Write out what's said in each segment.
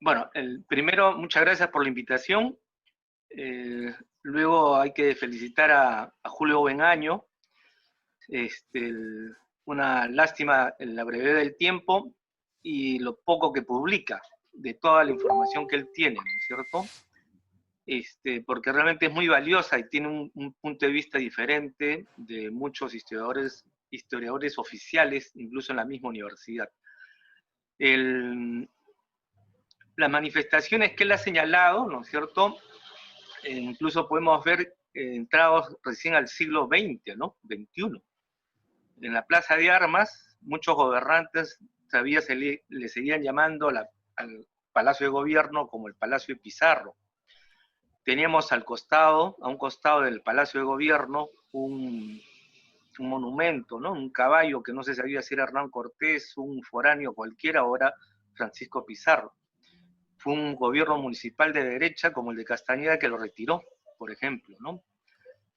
Bueno, primero, muchas gracias por la invitación. Luego hay que felicitar a Julio Buenaño. Una lástima en la brevedad del tiempo y lo poco que publica de toda la información que él tiene, ¿no es cierto? Porque realmente es muy valiosa y tiene un punto de vista diferente de muchos historiadores oficiales, incluso en la misma universidad. Las manifestaciones que él ha señalado, ¿no es cierto? Incluso podemos ver entrados recién al siglo XX, ¿no? XXI. En la Plaza de Armas, muchos gobernantes todavía le seguían llamando al Palacio de Gobierno como el Palacio de Pizarro. Teníamos a un costado del Palacio de Gobierno, un monumento, ¿no? Un caballo que no se sabía si era Hernán Cortés, un foráneo cualquiera, ahora Francisco Pizarro. Fue un gobierno municipal de derecha como el de Castañeda que lo retiró, por ejemplo, ¿no?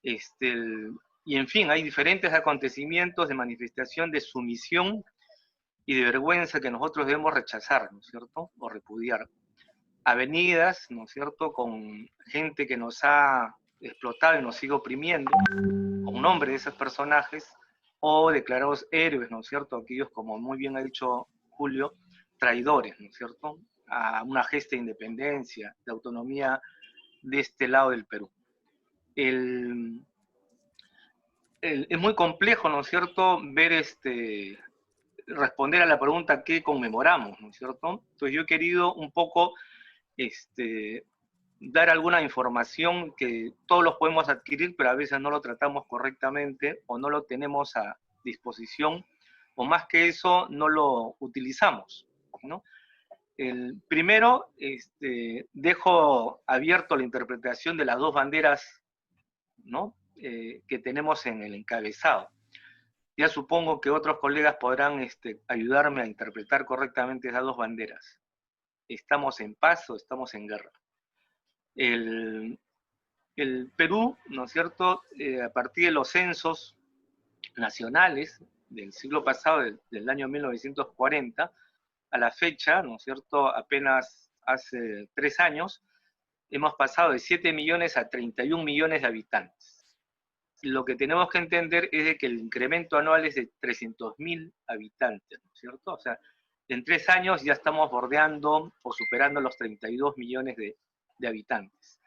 Y en fin, hay diferentes acontecimientos de manifestación de sumisión y de vergüenza que nosotros debemos rechazar, ¿no es cierto? O repudiar. Avenidas, ¿no es cierto?, con gente que nos ha explotado y nos sigue oprimiendo, con nombre de esos personajes, o declarados héroes, ¿no es cierto?, aquellos, como muy bien ha dicho Julio, traidores, ¿no es cierto?, a una gesta de independencia, de autonomía de este lado del Perú. Es muy complejo, ¿no es cierto?, ver responder a la pregunta ¿qué conmemoramos?, ¿no es cierto? Entonces yo he querido un poco dar alguna información que todos los podemos adquirir, pero a veces no lo tratamos correctamente o no lo tenemos a disposición, o más que eso, no lo utilizamos, ¿no? Primero, dejo abierto la interpretación de las dos banderas, ¿no?, que tenemos en el encabezado. Ya supongo que otros colegas podrán ayudarme a interpretar correctamente esas dos banderas. ¿Estamos en paz o estamos en guerra? El Perú, ¿no es cierto?, a partir de los censos nacionales del siglo pasado, del año 1940, a la fecha, ¿no es cierto?, apenas hace 3 años, hemos pasado de 7 millones a 31 millones de habitantes. Lo que tenemos que entender es de que el incremento anual es de 300.000 habitantes, ¿no es cierto? O sea, en 3 años ya estamos bordeando o superando los 32 millones de habitantes.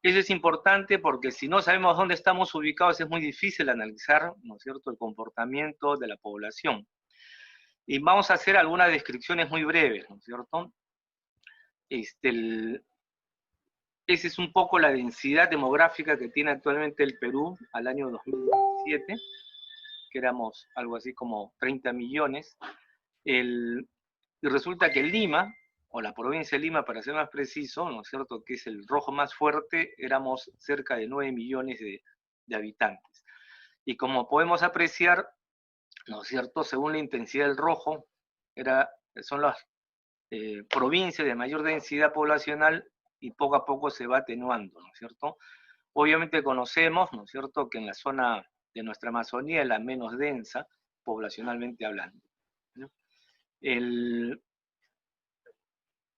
Eso es importante porque si no sabemos dónde estamos ubicados es muy difícil analizar, ¿no es cierto?, el comportamiento de la población. Y vamos a hacer algunas descripciones muy breves, ¿no es cierto? Esa es un poco la densidad demográfica que tiene actualmente el Perú al año 2017, que éramos algo así como 30 millones. Y resulta que Lima, o la provincia de Lima para ser más preciso, ¿no es cierto?, que es el rojo más fuerte, éramos cerca de 9 millones de habitantes. Y como podemos apreciar, ¿no es cierto?, según la intensidad del rojo, son las provincias de mayor densidad poblacional y poco a poco se va atenuando, ¿no es cierto? Obviamente conocemos, ¿no es cierto?, que en la zona de nuestra Amazonía es la menos densa, poblacionalmente hablando, ¿no? El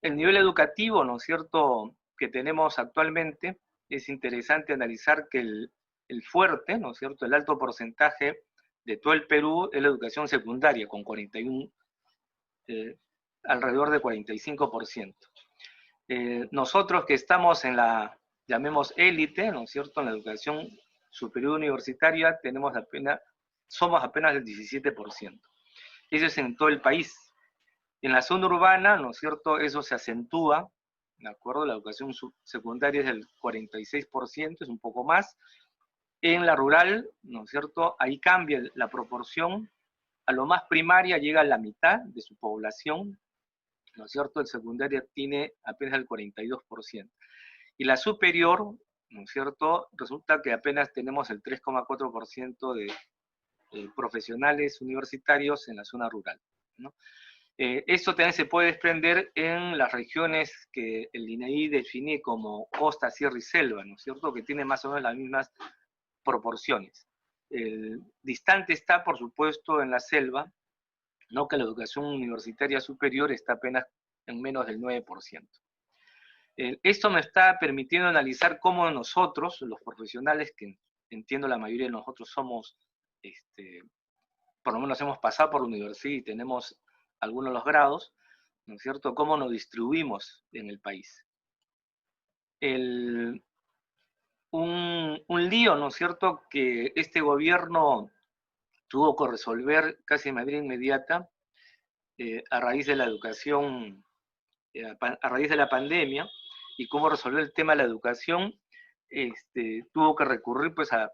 nivel educativo, ¿no es cierto?, que tenemos actualmente, es interesante analizar que el fuerte, ¿no es cierto?, el alto porcentaje de todo el Perú es la educación secundaria, con 41, alrededor de 45%. Nosotros que estamos en la, llamemos élite, ¿no es cierto?, en la educación superior universitaria, somos apenas el 17%. Eso es en todo el país. En la zona urbana, ¿no es cierto?, eso se acentúa, ¿de acuerdo? La educación secundaria es del 46%, es un poco más. En la rural, ¿no es cierto?, ahí cambia la proporción. A lo más primaria llega a la mitad de su población, ¿no es cierto? El secundaria tiene apenas el 42%. Y la superior, ¿no es cierto?, resulta que apenas tenemos el 3,4% de profesionales universitarios en la zona rural, ¿no? Esto también se puede desprender en las regiones que el INEI define como costa, sierra y selva, ¿no es cierto?, que tiene más o menos las mismas proporciones. Distante está, por supuesto, en la selva, ¿no?, que la educación universitaria superior está apenas en menos del 9%. Esto me está permitiendo analizar cómo nosotros, los profesionales, que entiendo la mayoría de nosotros somos, por lo menos hemos pasado por la universidad y tenemos algunos de los grados, ¿no es cierto?, cómo nos distribuimos en el país. Un lío, ¿no es cierto?, que este gobierno tuvo que resolver casi de manera inmediata a raíz de la educación, a raíz de la pandemia, y cómo resolver el tema de la educación, tuvo que recurrir pues a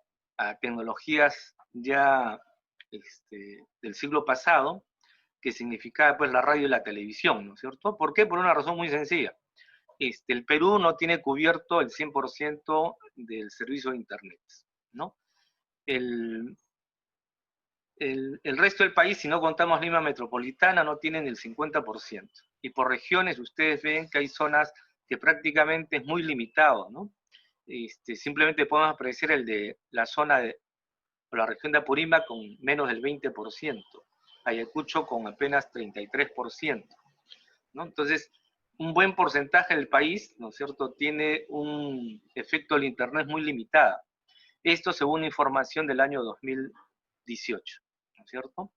tecnologías ya del siglo pasado, que significaba pues la radio y la televisión, ¿no es cierto? ¿Por qué? Por una razón muy sencilla. El Perú no tiene cubierto el 100% del servicio de Internet, ¿no? El resto del país, si no contamos Lima Metropolitana, no tienen el 50%. Y por regiones ustedes ven que hay zonas que prácticamente es muy limitado, ¿no? Simplemente podemos apreciar el de la zona de la región de Apurímac con menos del 20%, Ayacucho con apenas 33%, ¿no? Entonces, un buen porcentaje del país, ¿no es cierto?, tiene un efecto del Internet muy limitada. Esto según información del año 2018, ¿no es cierto?,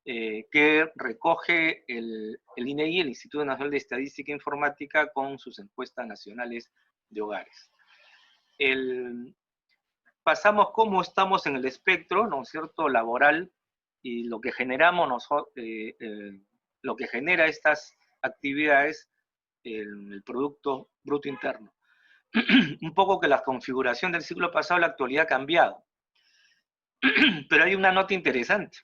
que recoge el INEI, el Instituto Nacional de Estadística e Informática, con sus encuestas nacionales de hogares. Pasamos cómo estamos en el espectro, ¿no es cierto?, laboral, y lo que generamos, lo que genera estas actividades, el Producto Bruto Interno. Un poco que la configuración del siglo pasado a la actualidad ha cambiado. Pero hay una nota interesante,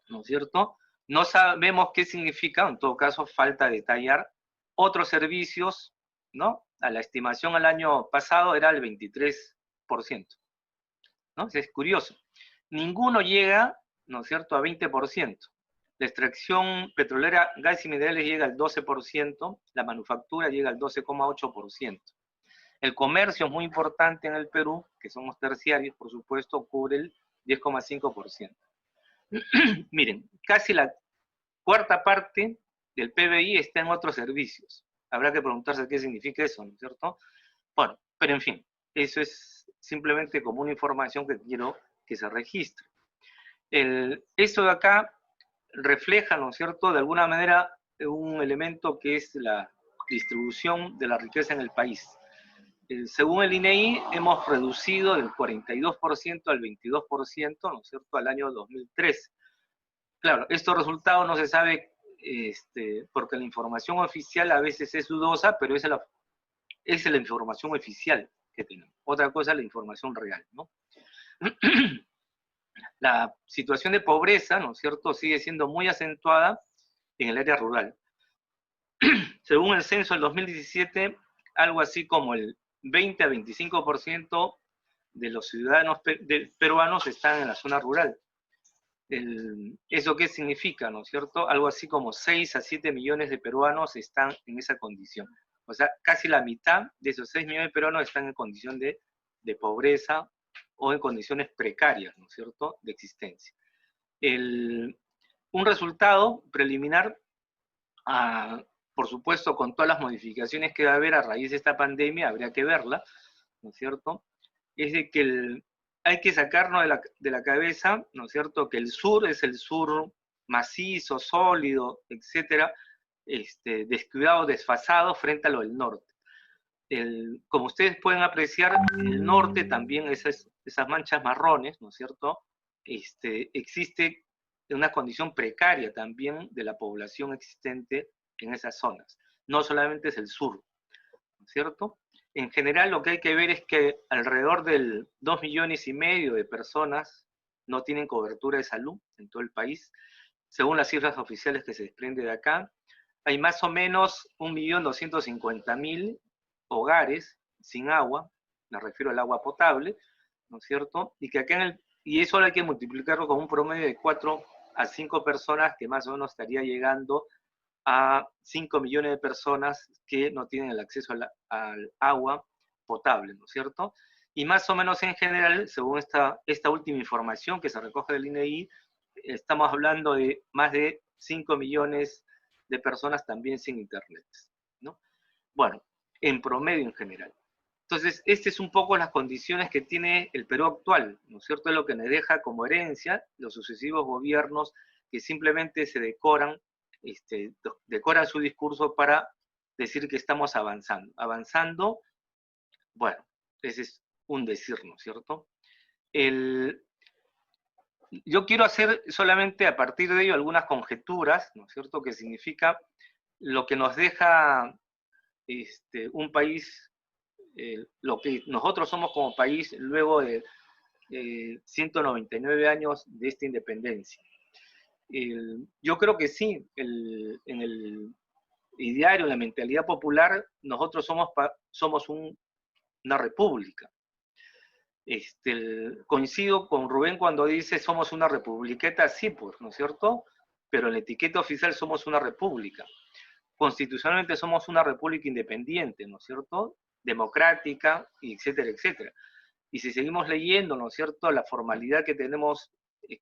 ¿no es cierto? No sabemos qué significa, en todo caso falta detallar, otros servicios, ¿no? A la estimación al año pasado era el 23%, ¿no? Es curioso. Ninguno llega, ¿no es cierto?, a 20%. La extracción petrolera, gas y minerales llega al 12%, la manufactura llega al 12,8%. El comercio es muy importante en el Perú, que somos terciarios, por supuesto, cubre el 10,5%. Miren, casi la cuarta parte del PBI está en otros servicios. Habrá que preguntarse qué significa eso, ¿no es cierto? Bueno, pero en fin, eso es simplemente como una información que quiero que se registre. Esto de acá refleja, ¿no es cierto?, de alguna manera un elemento que es la distribución de la riqueza en el país. Según el INEI, hemos reducido del 42% al 22%, ¿no es cierto?, al año 2013. Claro, estos resultados no se sabe, porque la información oficial a veces es dudosa, pero esa es la información oficial que tenemos. Otra cosa es la información real, ¿no? La situación de pobreza, ¿no es cierto?, sigue siendo muy acentuada en el área rural. Según el censo del 2017, algo así como el 20 a 25% de los ciudadanos peruanos están en la zona rural. ¿Eso qué significa, no es cierto? Algo así como 6 a 7 millones de peruanos están en esa condición. O sea, casi la mitad de esos 6 millones de peruanos están en condición de pobreza o en condiciones precarias, ¿no es cierto?, de existencia. Un resultado preliminar, por supuesto, con todas las modificaciones que va a haber a raíz de esta pandemia, habría que verla, ¿no es cierto?, es de que hay que sacarnos de la cabeza, ¿no es cierto?, que el sur es el sur macizo, sólido, etcétera, descuidado, desfasado frente a lo del norte. Como ustedes pueden apreciar, el norte también, esas manchas marrones, ¿no es cierto?, existe una condición precaria también de la población existente en esas zonas. No solamente es el sur, ¿no es cierto? En general, lo que hay que ver es que alrededor del 2,5 millones de personas no tienen cobertura de salud en todo el país. Según las cifras oficiales que se desprende de acá, hay más o menos 1.250.000 hogares sin agua, me refiero al agua potable, ¿no es cierto? Y que acá y eso hay que multiplicarlo con un promedio de 4 a 5 personas, que más o menos estaría llegando a 5 millones de personas que no tienen el acceso al agua potable, ¿no es cierto? Y más o menos en general, según esta última información que se recoge del INEI, estamos hablando de más de 5 millones de personas también sin internet, ¿no? Bueno, en promedio en general. Entonces, estas es un poco las condiciones que tiene el Perú actual, ¿no es cierto? Es lo que nos deja como herencia los sucesivos gobiernos que simplemente se decoran, decoran su discurso para decir que estamos avanzando. Avanzando, bueno, ese es un decir, ¿no es cierto? Yo quiero hacer solamente a partir de ello algunas conjeturas, ¿no es cierto?, que significa lo que nos deja un país, lo que nosotros somos como país luego de 199 años de esta independencia. Yo creo que sí, en el ideario, en la mentalidad popular, nosotros somos una república. Coincido con Rubén cuando dice somos una republiqueta, sí, pues, ¿no es cierto? Pero en la etiqueta oficial somos una república. Constitucionalmente somos una república independiente, ¿no es cierto? Democrática, etcétera, etcétera. Y si seguimos leyendo, ¿no es cierto?, la formalidad que tenemos,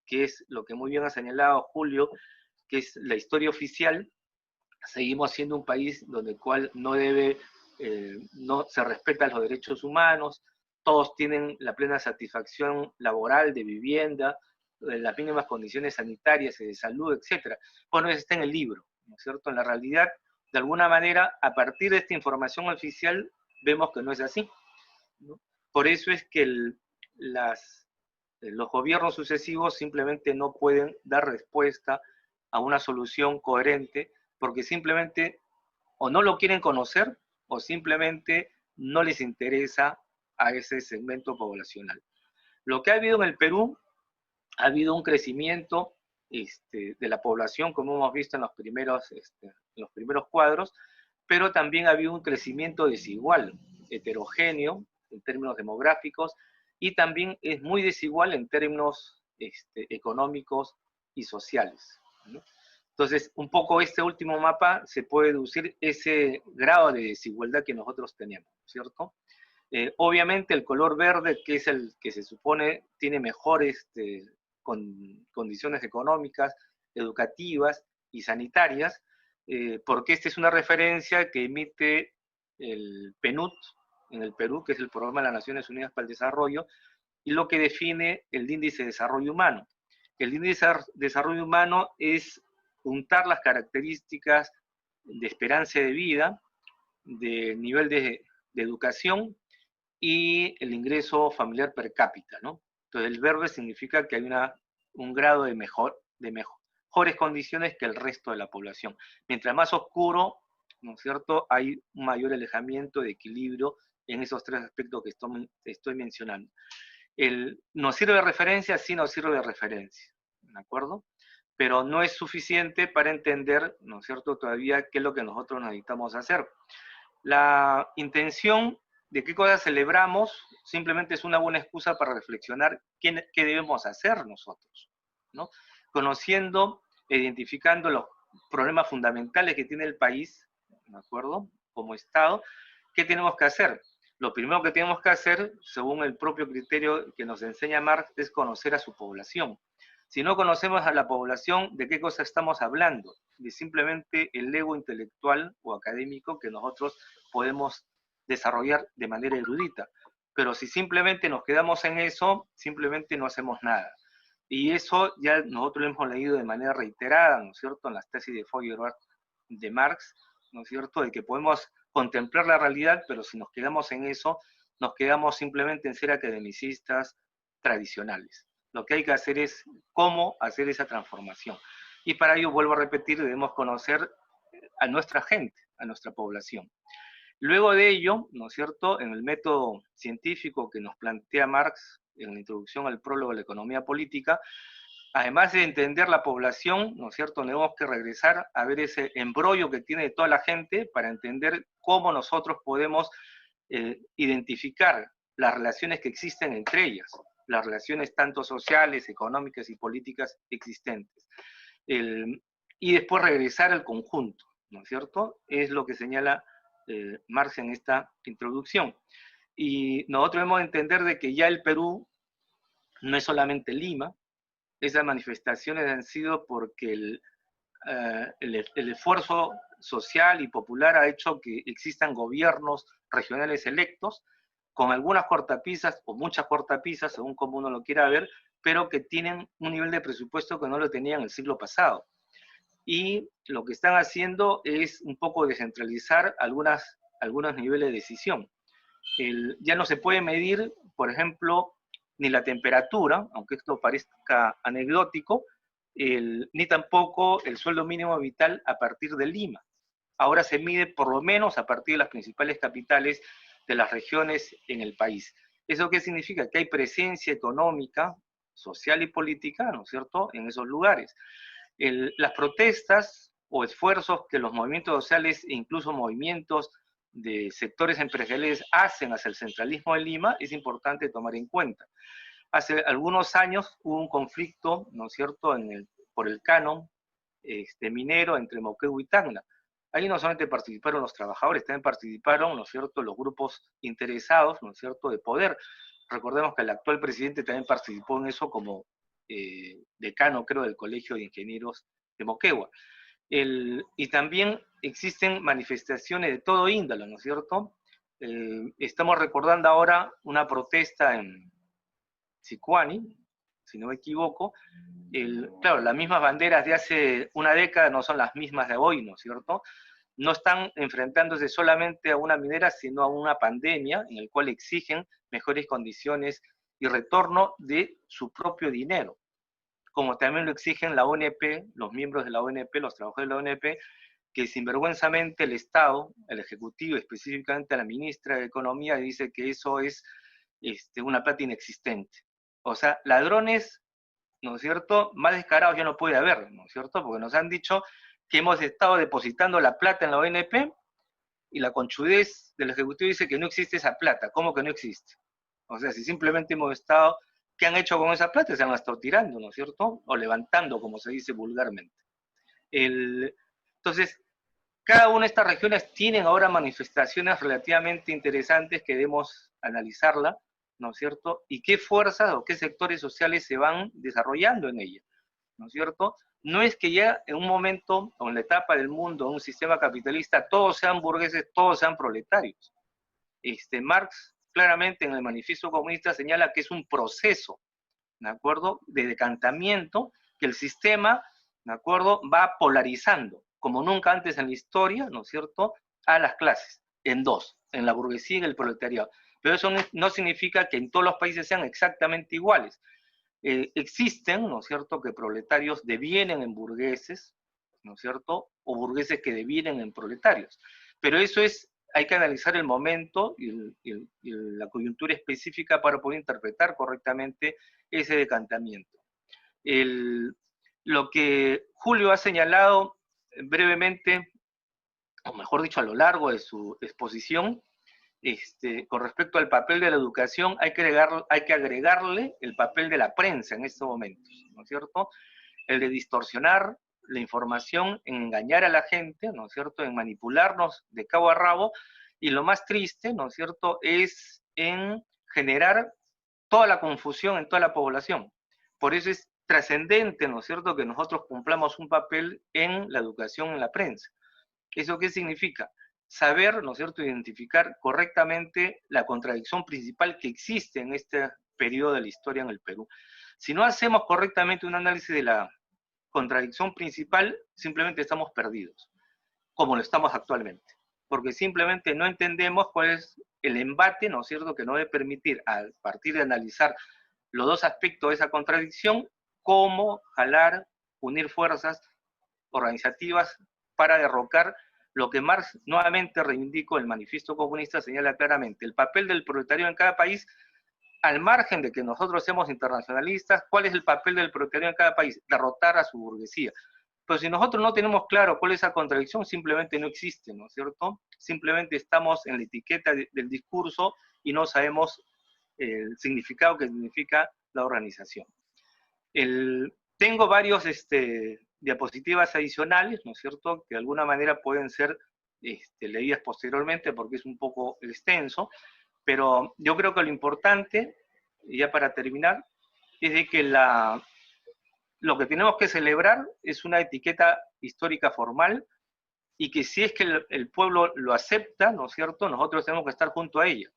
que es lo que muy bien ha señalado Julio, que es la historia oficial, seguimos siendo un país donde el cual no se respetan los derechos humanos, todos tienen la plena satisfacción laboral, de vivienda, las mínimas condiciones sanitarias y de salud, etc. Bueno, eso está en el libro, ¿no es cierto? En la realidad, de alguna manera, a partir de esta información oficial, vemos que no es así, ¿no? Por eso es que los gobiernos sucesivos simplemente no pueden dar respuesta a una solución coherente porque simplemente o no lo quieren conocer o simplemente no les interesa a ese segmento poblacional. Lo que ha habido en el Perú, ha habido un crecimiento de la población, como hemos visto en los primeros cuadros, pero también ha habido un crecimiento desigual, heterogéneo en términos demográficos, y también es muy desigual en términos económicos y sociales, ¿no? Entonces, un poco este último mapa se puede deducir ese grado de desigualdad que nosotros tenemos, ¿cierto? Obviamente el color verde, que es el que se supone tiene mejores condiciones económicas, educativas y sanitarias, porque esta es una referencia que emite el PNUD en el Perú, que es el Programa de las Naciones Unidas para el Desarrollo, y lo que define el índice de desarrollo humano. El índice de desarrollo humano es juntar las características de esperanza de vida, de nivel de educación y el ingreso familiar per cápita, ¿no? Entonces el verde significa que hay un grado de mejores condiciones que el resto de la población. Mientras más oscuro, ¿no es cierto?, hay un mayor alejamiento de equilibrio en esos tres aspectos que estoy mencionando. ¿Nos sirve de referencia? Sí, nos sirve de referencia, ¿de acuerdo? Pero no es suficiente para entender, ¿no es cierto?, todavía qué es lo que nosotros necesitamos hacer. La intención de qué cosas celebramos simplemente es una buena excusa para reflexionar qué debemos hacer nosotros, ¿no? Conociendo e identificando los problemas fundamentales que tiene el país, ¿de acuerdo?, como Estado, ¿qué tenemos que hacer? Lo primero que tenemos que hacer, según el propio criterio que nos enseña Marx, es conocer a su población. Si no conocemos a la población, ¿de qué cosa estamos hablando? De simplemente el ego intelectual o académico que nosotros podemos desarrollar de manera erudita. Pero si simplemente nos quedamos en eso, simplemente no hacemos nada. Y eso ya nosotros lo hemos leído de manera reiterada, ¿no es cierto?, en las tesis de Feuerbach de Marx, ¿no es cierto?, de que podemos contemplar la realidad, pero si nos quedamos en eso, nos quedamos simplemente en ser academicistas tradicionales. Lo que hay que hacer es cómo hacer esa transformación. Y para ello, vuelvo a repetir, debemos conocer a nuestra gente, a nuestra población. Luego de ello, ¿no es cierto?, en el método científico que nos plantea Marx en la introducción al prólogo de la economía política, además de entender la población, ¿no es cierto?, tenemos que regresar a ver ese embrollo que tiene toda la gente para entender cómo nosotros podemos identificar las relaciones que existen entre ellas, las relaciones tanto sociales, económicas y políticas existentes. Y después regresar al conjunto, ¿no es cierto? Es lo que señala Marx en esta introducción. Y nosotros debemos entender de que ya el Perú no es solamente Lima. Esas manifestaciones han sido porque el esfuerzo social y popular ha hecho que existan gobiernos regionales electos con algunas cortapisas o muchas cortapisas, según como uno lo quiera ver, pero que tienen un nivel de presupuesto que no lo tenían el siglo pasado. Y lo que están haciendo es un poco descentralizar algunos niveles de decisión. Ya no se puede medir, por ejemplo, ni la temperatura, aunque esto parezca anecdótico, ni tampoco el sueldo mínimo vital a partir de Lima. Ahora se mide por lo menos a partir de las principales capitales de las regiones en el país. ¿Eso qué significa? Que hay presencia económica, social y política, ¿no es cierto?, en esos lugares. Las protestas o esfuerzos que los movimientos sociales e incluso movimientos de sectores empresariales hacen hacia el centralismo de Lima es importante tomar en cuenta. Hace algunos años hubo un conflicto, ¿no es cierto?, por el canon minero entre Moquegua y Tacna. Ahí no solamente participaron los trabajadores, también participaron, ¿no es cierto?, los grupos interesados, ¿no es cierto?, de poder. Recordemos que el actual presidente también participó en eso como decano, creo, del Colegio de Ingenieros de Moquegua. Y también existen manifestaciones de todo índole, ¿no es cierto? Estamos recordando ahora una protesta en Sicuani, si no me equivoco. Claro, las mismas banderas de hace una década no son las mismas de hoy, ¿no es cierto? No están enfrentándose solamente a una minera, sino a una pandemia en la cual exigen mejores condiciones y retorno de su propio dinero, como también lo exigen la ONP, los miembros de la ONP, los trabajadores de la ONP, que sinvergüenzamente el Estado, el Ejecutivo, específicamente la ministra de Economía, dice que eso es una plata inexistente. O sea, ladrones, ¿no es cierto?, más descarados ya no puede haber, ¿no es cierto?, porque nos han dicho que hemos estado depositando la plata en la ONP y la conchudez del Ejecutivo dice que no existe esa plata. ¿Cómo que no existe? O sea, si simplemente hemos estado, ¿qué han hecho con esa plata? Se han estado tirando, ¿no es cierto?, o levantando, como se dice vulgarmente. Entonces, cada una de estas regiones tienen ahora manifestaciones relativamente interesantes que debemos analizarla, ¿no es cierto? Y qué fuerzas o qué sectores sociales se van desarrollando en ella, ¿no es cierto? No es que ya en un momento o en la etapa del mundo, en un sistema capitalista, todos sean burgueses, todos sean proletarios. Marx claramente en el Manifiesto Comunista señala que es un proceso, ¿de acuerdo?, de decantamiento que el sistema, ¿de acuerdo?, va polarizando, como nunca antes en la historia, ¿no es cierto?, a las clases, en dos, en la burguesía y en el proletariado. Pero eso no significa que en todos los países sean exactamente iguales. Existen, ¿no es cierto?, que proletarios devienen en burgueses, ¿no es cierto?, o burgueses que devienen en proletarios. Pero eso hay que analizar el momento y la coyuntura específica para poder interpretar correctamente ese decantamiento. Lo que Julio ha señalado brevemente, o mejor dicho, a lo largo de su exposición, con respecto al papel de la educación, hay que agregarle el papel de la prensa en estos momentos, ¿no es cierto? El de distorsionar la información, en engañar a la gente, ¿no es cierto?, en manipularnos de cabo a rabo, y lo más triste, ¿no es cierto?, es en generar toda la confusión en toda la población. Por eso es trascendente, ¿no es cierto?, que nosotros cumplamos un papel en la educación en la prensa. ¿Eso qué significa? Saber, ¿no es cierto?, identificar correctamente la contradicción principal que existe en este periodo de la historia en el Perú. Si no hacemos correctamente un análisis de la contradicción principal, simplemente estamos perdidos, como lo estamos actualmente, porque simplemente no entendemos cuál es el embate, ¿no es cierto?, que nos debe permitir, a partir de analizar los dos aspectos de esa contradicción, cómo jalar, unir fuerzas organizativas para derrocar lo que Marx nuevamente reivindicó, el Manifiesto Comunista señala claramente, el papel del proletario en cada país, al margen de que nosotros seamos internacionalistas, ¿cuál es el papel del proletario en cada país? Derrotar a su burguesía. Pero si nosotros no tenemos claro cuál es esa contradicción, simplemente no existe, ¿no es cierto? Simplemente estamos en la etiqueta del discurso y no sabemos el significado que significa la organización. Tengo varios diapositivas adicionales, ¿no es cierto?, que de alguna manera pueden ser leídas posteriormente porque es un poco extenso, pero yo creo que lo importante, ya para terminar, es de que lo que tenemos que celebrar es una etiqueta histórica formal, y que si es que el pueblo lo acepta, ¿no es cierto?, nosotros tenemos que estar junto a ella.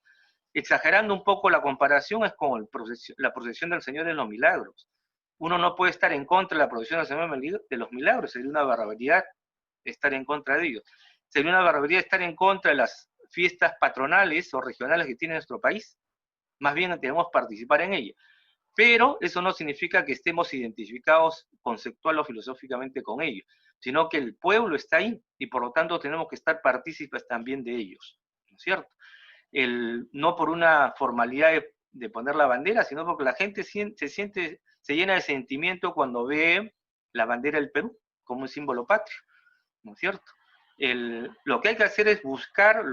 Exagerando un poco la comparación, es como la procesión del Señor de los Milagros. Uno no puede estar en contra de la procesión del Señor de los Milagros, sería una barbaridad estar en contra de ellos. Sería una barbaridad estar en contra de las fiestas patronales o regionales que tiene nuestro país. Más bien debemos participar en ellas. Pero eso no significa que estemos identificados conceptual o filosóficamente con ellos, sino que el pueblo está ahí y por lo tanto tenemos que estar partícipes también de ellos, ¿no es cierto? No por una formalidad de poner la bandera, sino porque la gente se llena de sentimiento cuando ve la bandera del Perú como un símbolo patrio, ¿no es cierto? Lo que hay que hacer es buscar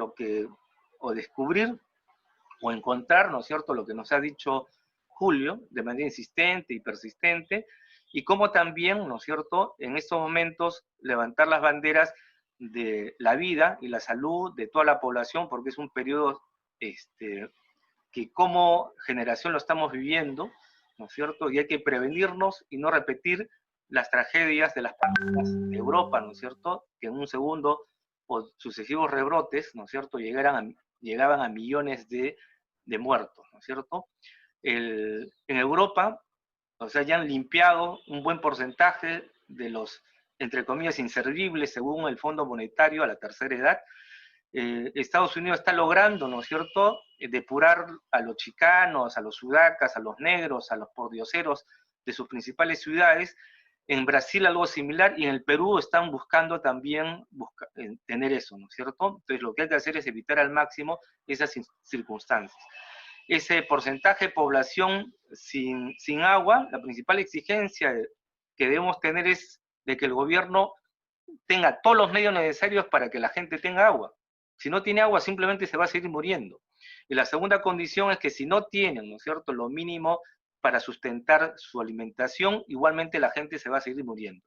o descubrir o encontrar, ¿no es cierto?, lo que nos ha dicho Julio, de manera insistente y persistente, y cómo también, ¿no es cierto?, en estos momentos levantar las banderas de la vida y la salud de toda la población, porque es un periodo que como generación lo estamos viviendo, ¿no es cierto?, y hay que prevenirnos y no repetir las tragedias de las pandemias de Europa, ¿no es cierto?, que en un segundo o sucesivos rebrotes, ¿no es cierto?, llegaban a millones de muertos, ¿no es cierto? En Europa, o sea, ya han limpiado un buen porcentaje de los, entre comillas, inservibles, según el Fondo Monetario, a la tercera edad. Estados Unidos está logrando, ¿no es cierto?, depurar a los chicanos, a los sudacas, a los negros, a los pordioseros de sus principales ciudades. En Brasil algo similar, y en el Perú están buscando también tener eso, ¿no es cierto? Entonces lo que hay que hacer es evitar al máximo esas circunstancias. Ese porcentaje de población sin agua, la principal exigencia que debemos tener es de que el gobierno tenga todos los medios necesarios para que la gente tenga agua. Si no tiene agua, simplemente se va a seguir muriendo. Y la segunda condición es que si no tienen, ¿no es cierto?, lo mínimo para sustentar su alimentación, igualmente la gente se va a seguir muriendo.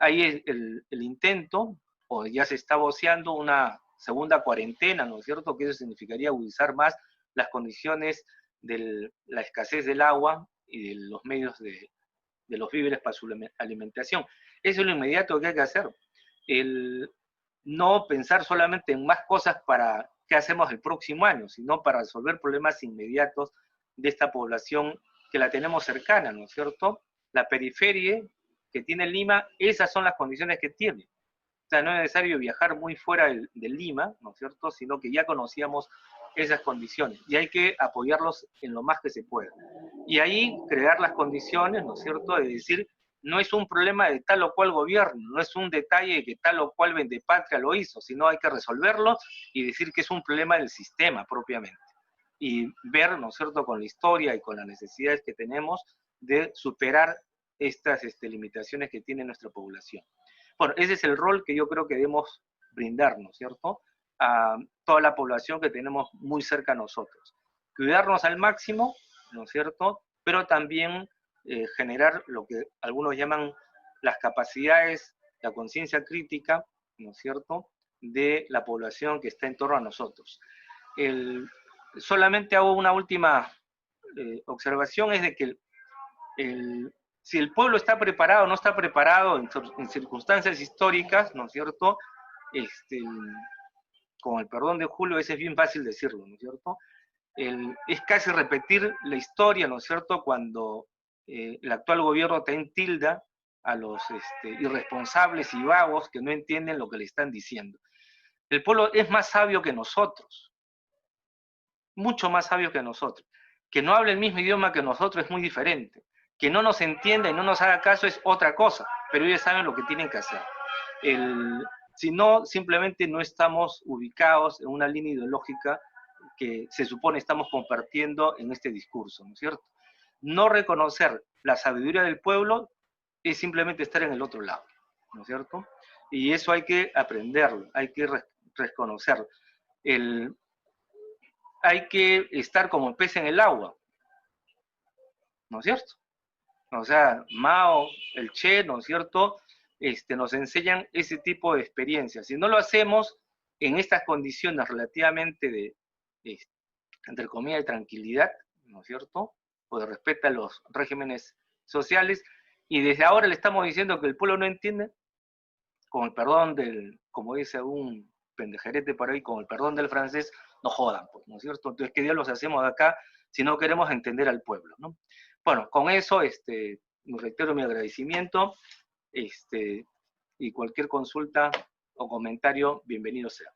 Hay el intento, o ya se está voceando una segunda cuarentena, ¿no es cierto?, que eso significaría agudizar más las condiciones de la escasez del agua y de los medios de los víveres para su alimentación. Eso es lo inmediato que hay que hacer. No pensar solamente en más cosas para qué hacemos el próximo año, sino para resolver problemas inmediatos de esta población que la tenemos cercana, ¿no es cierto? La periferia que tiene Lima, esas son las condiciones que tiene. O sea, no es necesario viajar muy fuera de Lima, ¿no es cierto?, sino que ya conocíamos esas condiciones y hay que apoyarlos en lo más que se pueda. Y ahí crear las condiciones, ¿no es cierto?, de decir, no es un problema de tal o cual gobierno, no es un detalle de que tal o cual vendepatria lo hizo, sino hay que resolverlo y decir que es un problema del sistema propiamente. Y ver, ¿no es cierto?, con la historia y con las necesidades que tenemos de superar estas limitaciones que tiene nuestra población. Bueno, ese es el rol que yo creo que debemos brindar, ¿no es cierto?, a toda la población que tenemos muy cerca a nosotros. Cuidarnos al máximo, ¿no es cierto?, pero también generar lo que algunos llaman las capacidades, la conciencia crítica, ¿no es cierto?, de la población que está en torno a nosotros. Solamente hago una última observación, es de que si el pueblo está preparado o no está preparado en circunstancias históricas, ¿no es cierto?, con el perdón de Julio, ese es bien fácil decirlo, ¿no es cierto?, es casi repetir la historia, ¿no es cierto?, cuando el actual gobierno también tilda a los irresponsables y vagos que no entienden lo que le están diciendo. El pueblo es más sabio que nosotros, mucho más sabio que nosotros. Que no hable el mismo idioma que nosotros es muy diferente. Que no nos entienda y no nos haga caso es otra cosa, pero ellos saben lo que tienen que hacer. Si no, simplemente no estamos ubicados en una línea ideológica que se supone estamos compartiendo en este discurso, ¿no es cierto? No reconocer la sabiduría del pueblo es simplemente estar en el otro lado, ¿no es cierto? Y eso hay que aprenderlo, hay que reconocerlo. Hay que estar como pez en el agua, ¿no es cierto? O sea, Mao, el Che, ¿no es cierto?, nos enseñan ese tipo de experiencias. Si no lo hacemos en estas condiciones relativamente de, entre comillas, de tranquilidad, ¿no es cierto?, o de respeto a los regímenes sociales, Y desde ahora le estamos diciendo que el pueblo no entiende, con el perdón del, como dice un pendejerete por ahí, con el perdón del francés, no jodan, pues, ¿no es cierto? Entonces, ¿qué diablos hacemos de acá si no queremos entender al pueblo, ¿no? Bueno, con eso, reitero mi agradecimiento, y cualquier consulta o comentario, bienvenido sea.